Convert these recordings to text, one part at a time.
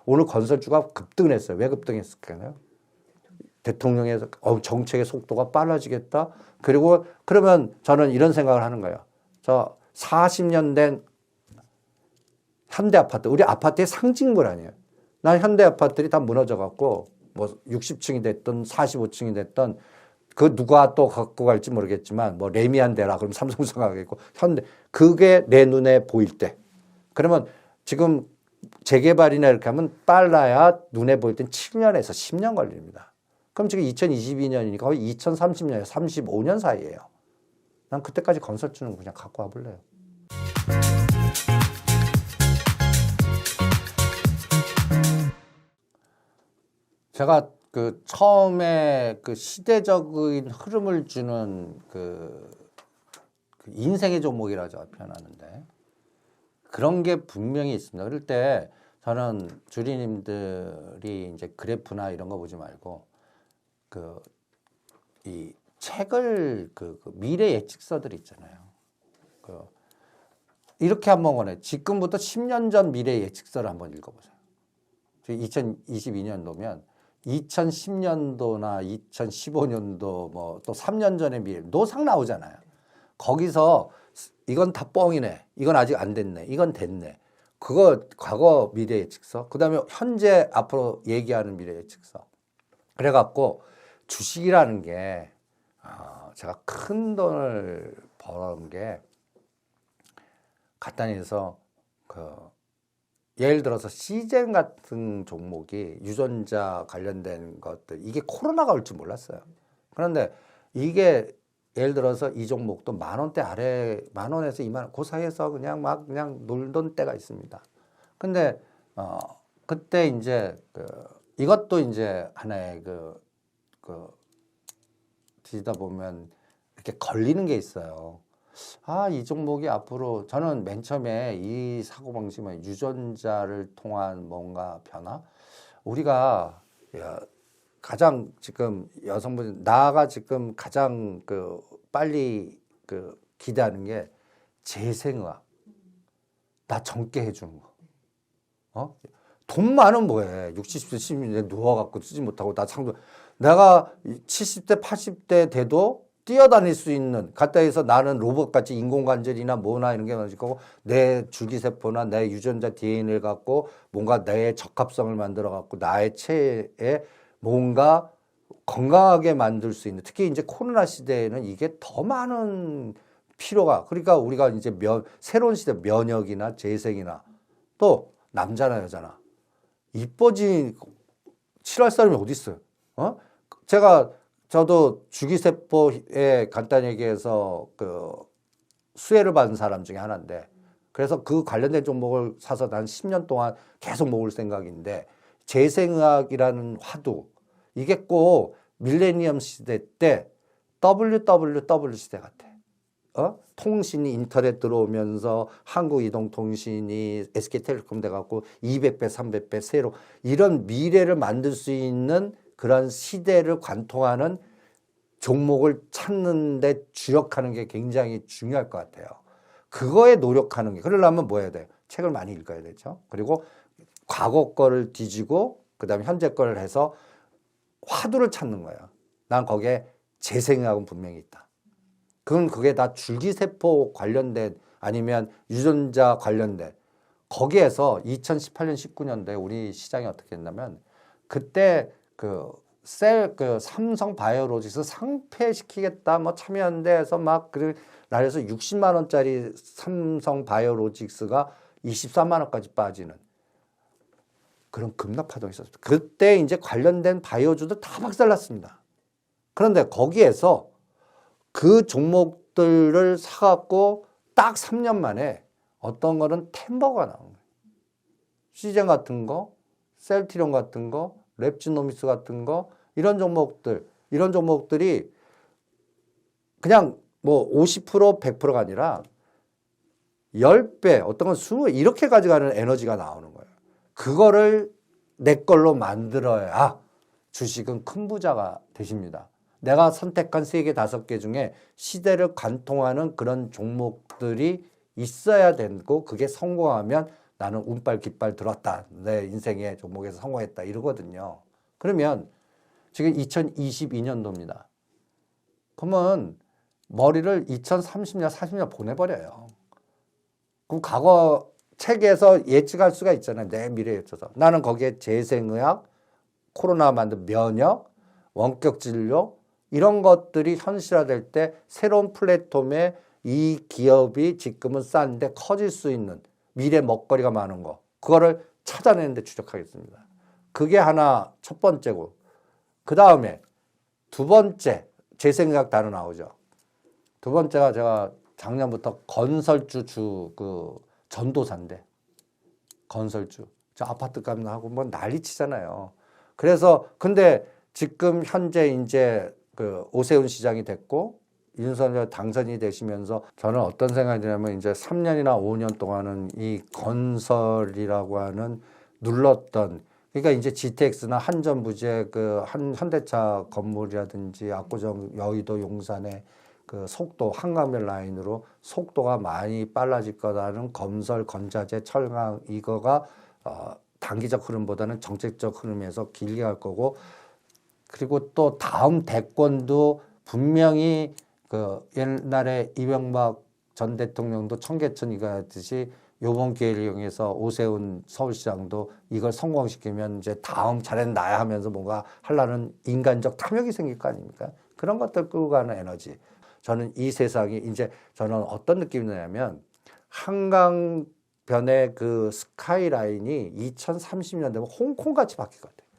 오늘 건설주가 급등을 했어요. 왜 급등했을까요? 대통령의 정책의 속도가 빨라지겠다. 그리고 그러면 저는 이런 생각을 하는 거예요. 저 40년 된 현대 아파트, 우리 아파트의 상징물 아니에요. 난 현대 아파트들이 다 무너져 갖고 뭐 60층이 됐든 45층이 됐든 그 누가 또 갖고 갈지 모르겠지만 뭐 레미안데라 그럼 삼성전자 가겠고 현대 그게 내 눈에 보일 때 그러면 지금 재개발이나 이렇게 하면 빨라야 눈에 보일 땐 7년에서 10년 걸립니다. 그럼 지금 2022년이니까 거의 2030년에 35년 사이예요. 난 그때까지 건설주는 그냥 갖고 와볼래요. 제가 그 처음에 그 시대적인 흐름을 주는 그 인생의 종목이라고 표현하는데 그런 게 분명히 있습니다. 그럴 때 저는 주리님들이 이제 그래프나 이런 거 보지 말고 이 책을 미래 예측서들 있잖아요. 이렇게 한번 권해. 지금부터 10년 전 미래 예측서를 한번 읽어보세요. 2022년도면 2010년도나 2015년도 뭐 또 3년 전의 미래 노상 나오잖아요. 거기서 이건 다 뻥이네. 이건 아직 안 됐네. 이건 됐네. 그거 과거 미래 예측서. 그다음에 현재 앞으로 얘기하는 미래 예측서. 그래갖고 주식이라는 게 제가 큰 돈을 벌은 게 간단히 해서 예를 들어서 시젠 같은 종목이 유전자 관련된 것들 이게 코로나가 올 줄 몰랐어요. 그런데 이게 예를 들어서 이 종목도 10,000원대 아래 10,000원에서 20,000원 그 사이에서 그냥 놀던 때가 있습니다. 근데 그때 이제 이것도 이제 하나의 뒤지다 보면 이렇게 걸리는 게 있어요. 이 종목이 앞으로 저는 맨 처음에 이 사고방식은 유전자를 통한 뭔가 변화? 우리가 가장 지금 여성분, 나가 지금 가장 빨리 기대하는 게 재생의학. 나 젊게 해주는 거. 돈 많으면 뭐해. 60세, 70세 누워갖고 쓰지 못하고 내가 70대, 80대 돼도 뛰어다닐 수 있는 갖다 해서 나는 로봇같이 인공관절이나 뭐나 이런 게 나질 거고 내 줄기세포나 내 유전자 DNA를 갖고 뭔가 내 적합성을 만들어 갖고 나의 체에 뭔가 건강하게 만들 수 있는 특히 이제 코로나 시대에는 이게 더 많은 필요가 그러니까 우리가 이제 새로운 시대 면역이나 재생이나 또 남자나 여자나 이뻐진 싫어할 사람이 어디 있어요? 저도 주기세포에 간단히 얘기해서 수혜를 받은 사람 중에 하나인데 그래서 그 관련된 종목을 사서 난 10년 동안 계속 모을 생각인데 재생의학이라는 화두 이게 꼭 밀레니엄 시대 때 WWW 시대 같아. 통신이 인터넷 들어오면서 한국이동통신이 SK텔레콤 돼갖고 200배, 300배 새로 이런 미래를 만들 수 있는 그런 시대를 관통하는 종목을 찾는데 주력하는 게 굉장히 중요할 것 같아요. 그거에 노력하는 게 그러려면 뭐 해야 돼요? 책을 많이 읽어야 되죠. 그리고 과거 거를 뒤지고 그다음에 현재 거를 해서 화두를 찾는 거예요. 난 거기에 재생의학은 분명히 있다. 그게 다 줄기세포 관련된 아니면 유전자 관련된 거기에서 2018년 19년도에 우리 시장이 어떻게 했냐면 그때 삼성 바이오로직스 상폐시키겠다 뭐 참여한데 해서 나라에서 60만 원짜리 삼성 바이오로직스가 23만 원까지 빠지는 그런 급락파동이 있었어요. 그때 이제 관련된 바이오주도 다 박살났습니다. 그런데 거기에서 그 종목들을 사갖고 딱 3년 만에 어떤 거는 템버가 나온 거예요. 시젠 같은 거, 셀트리온 같은 거, 랩지노미스 같은 거 이런 종목들이 그냥 뭐 50% 100%가 아니라 10배 어떤 건 20배 이렇게 가져가는 에너지가 나오는 거예요. 그거를 내 걸로 만들어야 주식은 큰 부자가 되십니다. 내가 선택한 3개, 5개 중에 시대를 관통하는 그런 종목들이 있어야 되고 그게 성공하면 나는 운빨 깃발 들었다. 내 인생의 종목에서 성공했다. 이러거든요. 그러면 지금 2022년도입니다. 그러면 머리를 2030년, 40년 보내버려요. 그럼 과거 책에서 예측할 수가 있잖아요. 내 미래에 있어서. 나는 거기에 재생의학, 코로나 만든 면역, 원격 진료 이런 것들이 현실화될 때 새로운 플랫폼에 이 기업이 지금은 싼데 커질 수 있는 미래 먹거리가 많은 거 그거를 찾아내는 데 주력하겠습니다. 그게 하나 첫 번째고 그 다음에 두 번째 재생의학 단어 나오죠. 두 번째가 제가 작년부터 건설주 그 전도사인데 건설주 저 아파트 값 하고 뭐 난리치잖아요. 그래서 근데 지금 현재 이제 그 오세훈 시장이 됐고 윤석열 당선이 되시면서 저는 어떤 생각이 드냐면 이제 3년이나 5년 동안은 이 건설이라고 하는 눌렀던 그러니까 이제 GTX나 한전부재 그 현대차 건물이라든지 압구정 여의도 용산의 그 속도 한강변 라인으로 속도가 많이 빨라질 거라는 건설 건자재 철강 이거가 단기적 흐름보다는 정책적 흐름에서 길게 갈 거고 그리고 또 다음 대권도 분명히 그 옛날에 이명박 전 대통령도 청계천 이거 하듯이 요번 기회를 이용해서 오세훈 서울시장도 이걸 성공시키면 이제 다음 차례는 나야 하면서 뭔가 하려는 인간적 탐욕이 생길 거 아닙니까? 그런 것들 끌고 가는 에너지. 저는 이 세상이 이제 저는 어떤 느낌이 드냐면 한강변의 그 스카이라인이 2030년 되면 홍콩 같이 바뀔 것 같아요.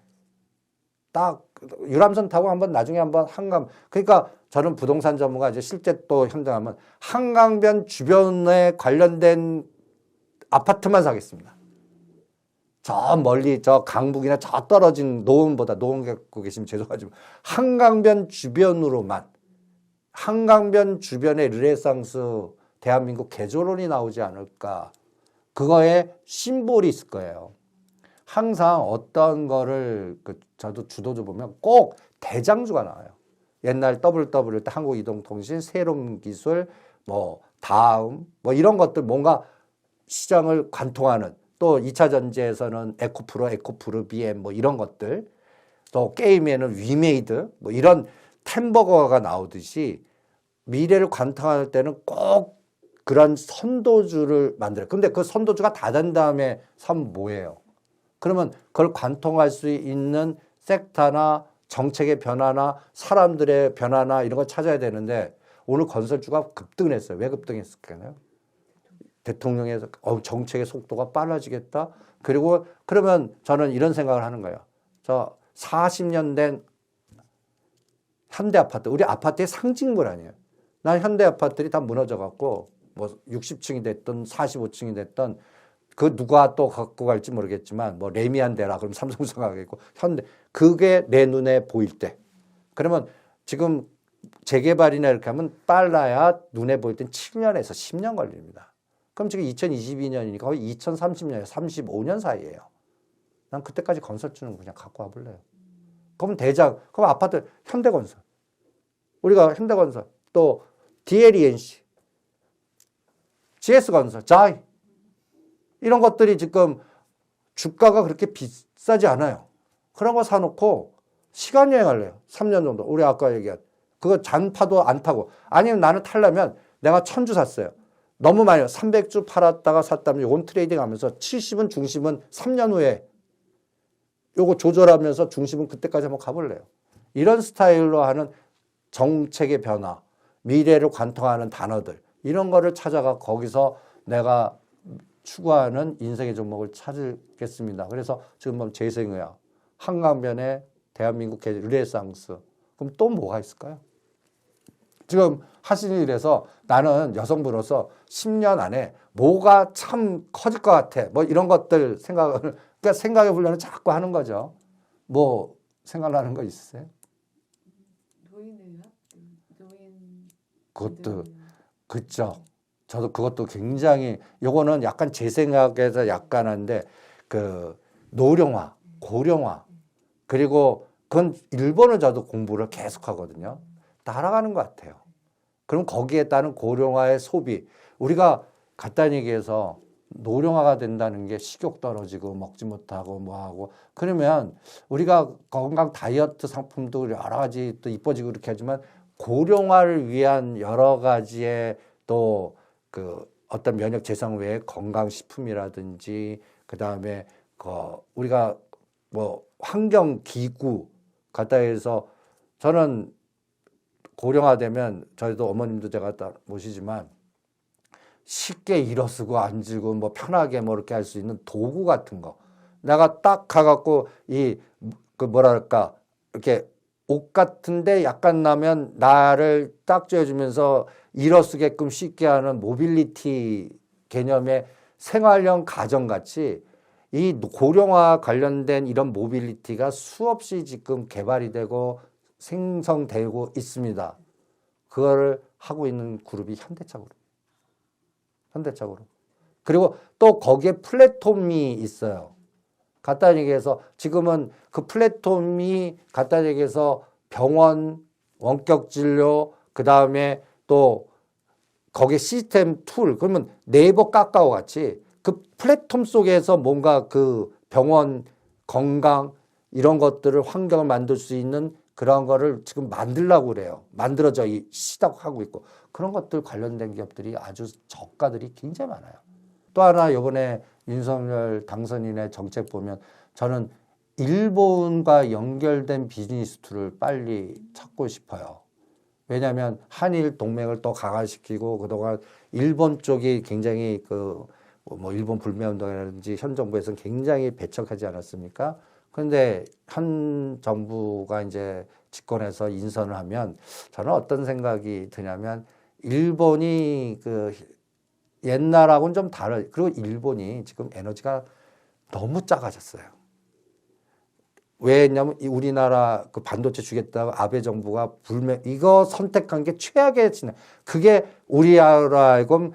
딱 유람선 타고 나중에 한번 한강 그러니까 저는 부동산 전문가 이제 실제 또 현장 하면 한강변 주변에 관련된 아파트만 사겠습니다. 저 멀리 저 강북이나 저 떨어진 노원보다 노원 갖고 계시면 죄송하지만 한강변 주변으로만 한강변 주변에 르네상스 대한민국 개조론이 나오지 않을까. 그거에 심볼이 있을 거예요. 항상 어떤 거를 저도 주도주 보면 꼭 대장주가 나와요. 옛날 WW 때 한국이동통신, 세롬기술, 뭐 다음 뭐 이런 것들 뭔가 시장을 관통하는 또 2차 전지에서는 에코프로, BM 뭐 이런 것들 또 게임에는 위메이드 뭐 이런 템버거가 나오듯이 미래를 관통할 때는 꼭 그런 선도주를 만들어요. 근데 그 선도주가 다 된 다음에 사면 뭐예요? 그러면 그걸 관통할 수 있는 섹터나 정책의 변화나 사람들의 변화나 이런 걸 찾아야 되는데 오늘 건설주가 급등을 했어요. 왜 급등했을까요? 대통령의 정책의 속도가 빨라지겠다. 그리고 그러면 저는 이런 생각을 하는 거예요. 저 40년 된 현대아파트, 우리 아파트의 상징물 아니에요. 난 현대아파트들이 다 무너져갖고 뭐 60층이 됐든 45층이 됐든 그 누가 또 갖고 갈지 모르겠지만 뭐 레미안데라 그럼 삼성전자 가겠고 현대 그게 내 눈에 보일 때 그러면 지금 재개발이나 이렇게 하면 빨라야 눈에 보일 땐 7년에서 10년 걸립니다. 그럼 지금 2022년이니까 거의 2030년에 35년 사이예요. 난 그때까지 건설주는 그냥 갖고 와볼래요. 그럼 그럼 아파트 현대건설 우리가 현대건설 또 DLENC GS건설 자이 이런 것들이 지금 주가가 그렇게 비싸지 않아요. 그런 거 사놓고 시간 여행할래요. 3년 정도. 우리 아까 얘기한 그거 잔파도 안 타고 아니면 나는 타려면 내가 1000주 샀어요. 너무 많이요. 300주 팔았다가 샀다면 원 트레이딩 하면서 70은 중심은 3년 후에 요거 조절하면서 중심은 그때까지 한번 가볼래요. 이런 스타일로 하는 정책의 변화, 미래를 관통하는 단어들 이런 거를 찾아가 거기서 내가 추구하는 인생의 종목을 찾겠습니다. 그래서 지금 보면 재생의학, 한강변에 대한민국 르네상스 그럼 또 뭐가 있을까요? 지금 하시는 일에서 나는 여성부로서 10년 안에 뭐가 참 커질 것 같아. 뭐 이런 것들 그러니까 생각해 보려면 자꾸 하는 거죠. 뭐 생각나는 거 있으세요? 노인의학? 노인 그것도 그죠. 저도 그것도 굉장히 요거는 약간 제 생각에서 약간 한데 그 노령화, 고령화 그리고 그건 일본을 저도 공부를 계속 하거든요. 따라가는 것 같아요. 그럼 거기에 따른 고령화의 소비 우리가 간단히 얘기해서 노령화가 된다는 게 식욕 떨어지고 먹지 못하고 뭐하고 그러면 우리가 건강 다이어트 상품도 여러 가지 또 이뻐지고 그렇게 하지만 고령화를 위한 여러 가지의 또 그 어떤 면역 재생 외에 건강식품이라든지 그다음에 우리가 뭐 환경기구 갖다 해서 저는 고령화되면 저희도 어머님도 제가 다 모시지만 쉽게 일어서고 앉고 뭐 편하게 뭐 이렇게 할 수 있는 도구 같은 거 내가 딱 가갖고 그 뭐랄까 이렇게 옷 같은데 약간 나면 나를 딱 조여주면서 일어서게끔 쉽게 하는 모빌리티 개념의 생활형 가정같이 이 고령화 관련된 이런 모빌리티가 수없이 지금 개발이 되고 생성되고 있습니다. 그거를 하고 있는 그룹이 현대차 그룹. 그리고 또 거기에 플랫폼이 있어요. 간단히 얘기해서 지금은 그 플랫폼이 간단히 얘기해서 병원, 원격 진료, 그 다음에 또 거기에 시스템 툴, 그러면 네이버 카카오 같이 그 플랫폼 속에서 뭔가 그 병원, 건강 이런 것들을 환경을 만들 수 있는 그런 거를 지금 만들려고 그래요. 만들어져 시작하고 있고 그런 것들 관련된 기업들이 아주 저가들이 굉장히 많아요. 또 하나 이번에 윤석열 당선인의 정책 보면 저는 일본과 연결된 비즈니스 툴을 빨리 찾고 싶어요. 왜냐하면 한일 동맹을 또 강화시키고 그동안 일본 쪽이 굉장히 뭐 일본 불매운동이라든지 현 정부에서는 굉장히 배척하지 않았습니까? 그런데 현 정부가 이제 집권해서 인선을 하면 저는 어떤 생각이 드냐면 일본이 옛날하고는 좀 그리고 일본이 지금 에너지가 너무 작아졌어요. 왜 했냐면 우리나라 그 반도체 주겠다고 아베 정부가 이거 선택한 게 최악의 진행. 그게 우리나라에금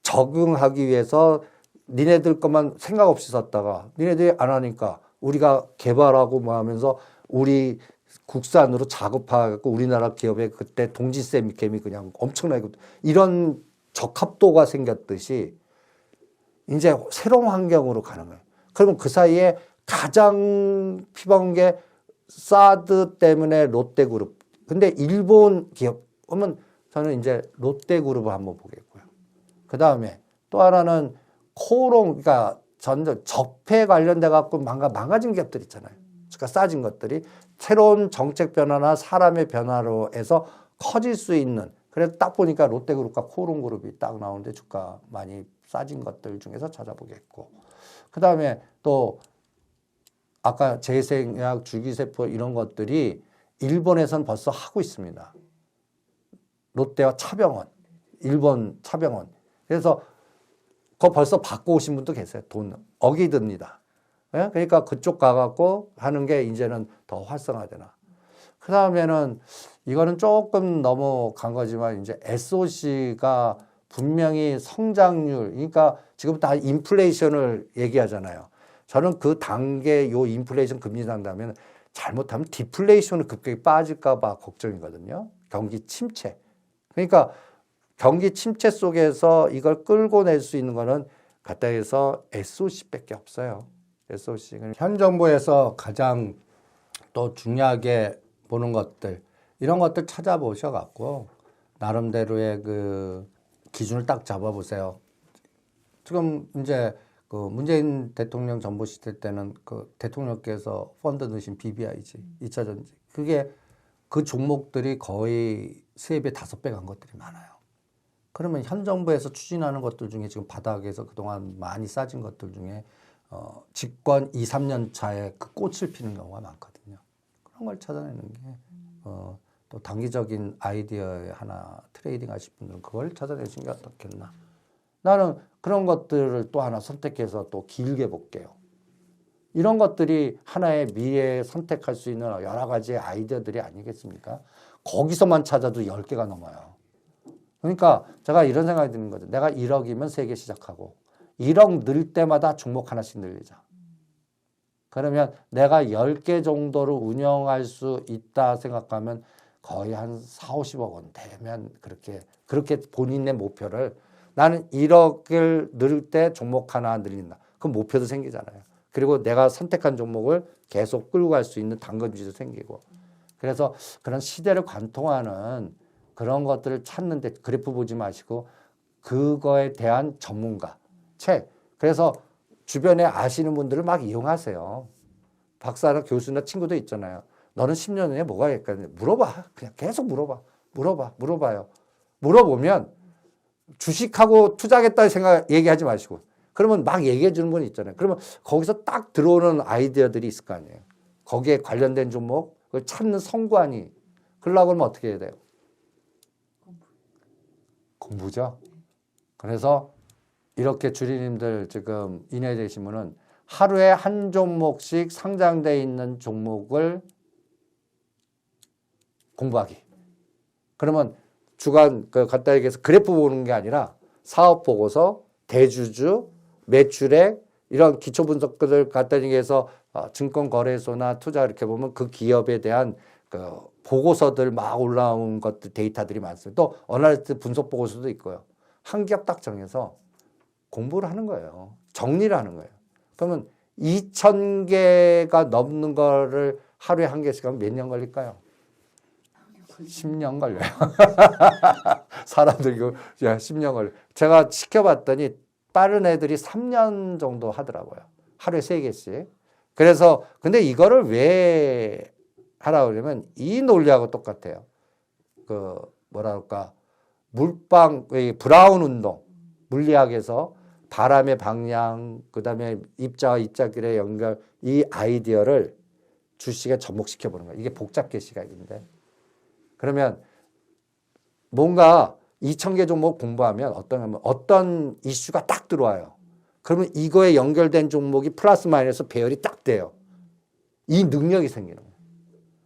적응하기 위해서 니네들 것만 생각 없이 썼다가 니네들이 안 하니까 우리가 개발하고 뭐 하면서 우리 국산으로 작업하고 우리나라 기업의 그때 동지세 캠이 그냥 엄청나게 이런 적합도가 생겼듯이 이제 새로운 환경으로 가는 거예요. 그러면 그 사이에 가장 피박은 게 사드 때문에 롯데그룹. 근데 일본 기업 그러면 저는 이제 롯데그룹을 한번 보겠고요. 그 다음에 또 하나는 코롱, 그러니까 접해 관련돼 갖고 망가진 기업들 있잖아요. 그러니까 싸진 것들이 새로운 정책 변화나 사람의 변화로 해서 커질 수 있는. 그래서 딱 보니까 롯데그룹과 코롱그룹이 딱 나오는데 주가 많이 싸진 것들 중에서 찾아보겠고. 그 다음에 또 아까 재생약, 줄기세포 이런 것들이 일본에선 벌써 하고 있습니다. 롯데와 차병원, 일본 차병원. 그래서 그거 벌써 받고 오신 분도 계세요. 돈 어기듭니다. 예? 그러니까 그쪽 가갖고 하는 게 이제는 더 활성화되나. 그 다음에는 이거는 조금 넘어간 거지만 이제 SOC가 분명히 성장률, 그러니까 지금 다 인플레이션을 얘기하잖아요. 저는 그 단계 요 인플레이션 금리 난다면 잘못하면 디플레이션을 급격히 빠질까 봐 걱정이거든요. 경기 침체. 그러니까 경기 침체 속에서 이걸 끌고 낼 수 있는 거는 갖다 해서 SOC밖에 없어요. SOC. 현 정부에서 가장 또 중요하게 보는 것들 이런 것들 찾아보셔갖고 나름대로의 그 기준을 딱 잡아보세요. 지금 이제 그 문재인 대통령 정부 시대 때는 그 대통령께서 펀드 넣으신 BBIG, 2차 전지 그게 그 종목들이 거의 3배, 5배 간 것들이 많아요. 그러면 현 정부에서 추진하는 것들 중에 지금 바닥에서 그동안 많이 싸진 것들 중에 집권 2, 3년 차에 그 꽃을 피는 경우가 많거든요. 그런 걸 찾아내는 게 또 단기적인 아이디어에 하나 트레이딩 하실 분들은 그걸 찾아내시는 게 어떻겠나. 나는 그런 것들을 또 하나 선택해서 또 길게 볼게요. 이런 것들이 하나의 미래에 선택할 수 있는 여러 가지의 아이디어들이 아니겠습니까? 거기서만 찾아도 10개가 넘어요. 그러니까 제가 이런 생각이 드는 거죠. 내가 1억이면 3개 시작하고 1억 늘 때마다 종목 하나씩 늘리자. 그러면 내가 10개 정도를 운영할 수 있다 생각하면 거의 한 4, 50억 원 되면 그렇게 본인의 목표를 나는 1억을 넣을 때 종목 하나 늘린다. 그럼 목표도 생기잖아요. 그리고 내가 선택한 종목을 계속 끌고 갈 수 있는 당근주도 생기고. 그래서 그런 시대를 관통하는 그런 것들을 찾는데 그래프 보지 마시고 그거에 대한 전문가, 책. 그래서 주변에 아시는 분들을 막 이용하세요. 박사나 교수나 친구도 있잖아요. 너는 10년 후에 뭐가 될까? 물어봐. 그냥 계속 물어봐요. 물어보면 주식하고 투자하겠다 얘기하지 마시고. 그러면 막 얘기해 주는 분이 있잖아요. 그러면 거기서 딱 들어오는 아이디어들이 있을 거 아니에요. 거기에 관련된 종목, 그걸 찾는 성관이. 그러려고 그러면 어떻게 해야 돼요? 공부죠. 그래서 이렇게 주리님들 지금 인해되시면은 하루에 한 종목씩 상장되어 있는 종목을 공부하기. 그러면 주간 간단히 얘기해서 그래프 보는 게 아니라 사업 보고서, 대주주, 매출액 이런 기초 분석들을 간단히 얘기해서 증권거래소나 투자 이렇게 보면 그 기업에 대한 그 보고서들 막 올라온 것들 데이터들이 많습니다. 또 어널리스트 분석 보고서도 있고요. 한 기업 딱 정해서 공부를 하는 거예요. 정리를 하는 거예요. 그러면 2,000개가 넘는 거를 하루에 한 개씩 하면 몇 년 걸릴까요? 10년 걸려요. 사람들 이거 10년 걸려요. 제가 지켜봤더니 빠른 애들이 3년 정도 하더라고요. 하루에 3개씩. 그래서 근데 이거를 왜 하라고 그러면 이 논리하고 똑같아요. 그 뭐라 그럴까? 물방 브라운 운동. 물리학에서 바람의 방향, 그다음에 입자와 입자끼리의 연결 이 아이디어를 주식에 접목시켜 보는 거예요. 이게 복잡계 시각인데. 그러면 뭔가 2,000개 종목 공부하면 어떤 이슈가 딱 들어와요. 그러면 이거에 연결된 종목이 플러스 마이너스 배열이 딱 돼요. 이 능력이 생기는 거예요.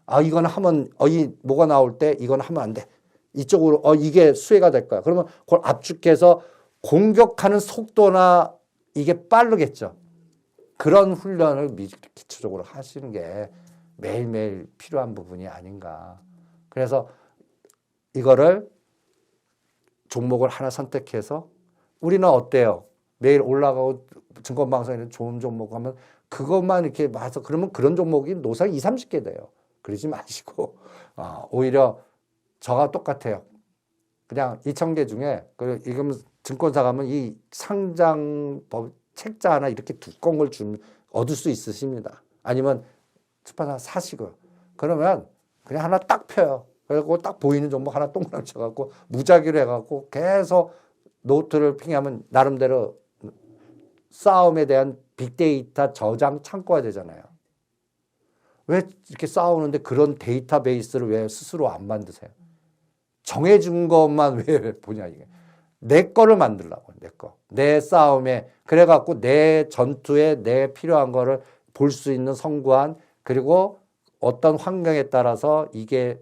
아, 이거는 하면, 이 뭐가 나올 때 이건 하면 안 돼. 이쪽으로, 이게 수혜가 될 거야. 그러면 그걸 압축해서 공격하는 속도나 이게 빠르겠죠. 그런 훈련을 기초적으로 하시는 게 매일매일 필요한 부분이 아닌가. 그래서 이거를 종목을 하나 선택해서 우리는 어때요? 매일 올라가고 증권방송에는 좋은 종목 하면 그것만 이렇게 봐서 그러면 그런 종목이 노상 20, 30개 돼요. 그러지 마시고 오히려 저가 똑같아요. 그냥 2,000개 중에 이건 증권사 가면 이 상장법 책자 하나 이렇게 두꺼운 걸 얻을 수 있으십니다. 아니면 출판사 사시고 그러면 그냥 하나 딱 펴요. 그리고 딱 보이는 종목 하나 동그라미 쳐갖고 무작위로 해갖고 계속 노트를 핑하면 나름대로 싸움에 대한 빅데이터 저장 창고가 되잖아요. 왜 이렇게 싸우는데 그런 데이터베이스를 왜 스스로 안 만드세요? 정해준 것만 왜 보냐 이게. 내 거를 만들라고 내 거. 내 싸움에 그래갖고 내 전투에 내 필요한 거를 볼 수 있는 성구한 그리고 어떤 환경에 따라서 이게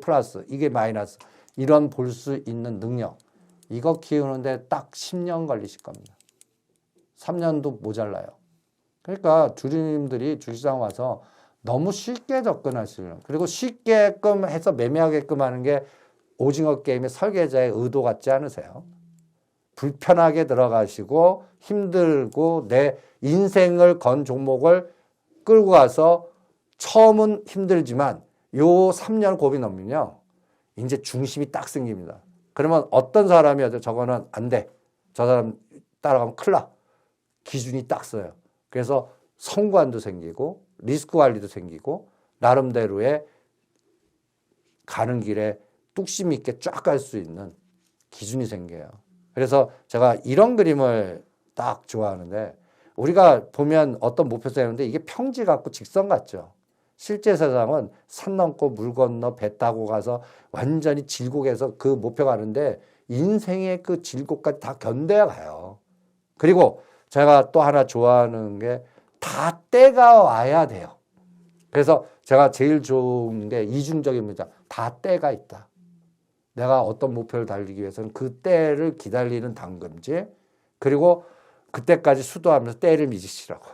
플러스 이게 마이너스 이런 볼 수 있는 능력 이거 키우는데 딱 10년 걸리실 겁니다. 3년도 모자라요. 그러니까 주주님들이 주시장 와서 너무 쉽게 접근하시려고 그리고 쉽게끔 해서 매매하게끔 하는 게 오징어 게임의 설계자의 의도 같지 않으세요? 불편하게 들어가시고 힘들고 내 인생을 건 종목을 끌고 가서 처음은 힘들지만 요 3년 고비 넘으면요. 이제 중심이 딱 생깁니다. 그러면 어떤 사람이어도 저거는 안 돼. 저 사람 따라가면 큰일 나. 기준이 딱 써요. 그래서 성관도 생기고 리스크 관리도 생기고 나름대로의 가는 길에 뚝심 있게 쫙 갈 수 있는 기준이 생겨요. 그래서 제가 이런 그림을 딱 좋아하는데 우리가 보면 어떤 목표 세우는데 이게 평지 같고 직선 같죠. 실제 세상은 산 넘고 물 건너 배 타고 가서 완전히 질곡해서 그 목표 가는데 인생의 그 질곡까지 다 견뎌야 가요. 그리고 제가 또 하나 좋아하는 게 다 때가 와야 돼요. 그래서 제가 제일 좋은 게 이중적입니다. 다 때가 있다. 내가 어떤 목표를 달리기 위해서는 그 때를 기다리는 당금질 그리고 그때까지 수도하면서 때를 미지시라고.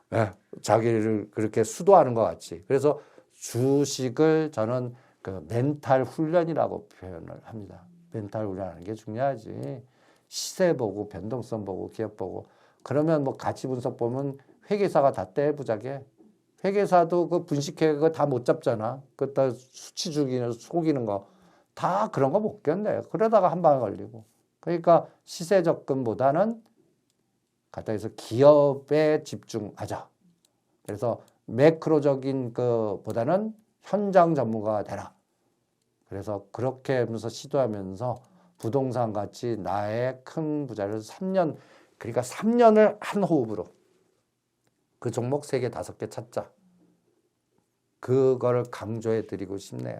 네, 자기를 그렇게 수도하는 것 같이. 그래서 주식을 저는 그 멘탈 훈련이라고 표현을 합니다. 멘탈 훈련하는 게 중요하지. 시세 보고 변동성 보고 기업 보고 그러면 뭐 가치 분석 보면 회계사가 다 떼부자게 회계사도 그 분식회 그거 다 못 잡잖아. 그다 수치 주기는 속이는 거 다 그런 거 못 견뎌요. 그러다가 한 방에 걸리고. 그러니까 시세 접근보다는 갖다 해서 기업에 집중하자. 그래서 매크로적인 거보다는 현장 전문가가 되라. 그래서 그렇게 하면서 시도하면서 부동산 같이 나의 큰 부자를 3년, 그러니까 3년을 한 호흡으로 그 종목 3개, 5개 찾자. 그거를 강조해 드리고 싶네요.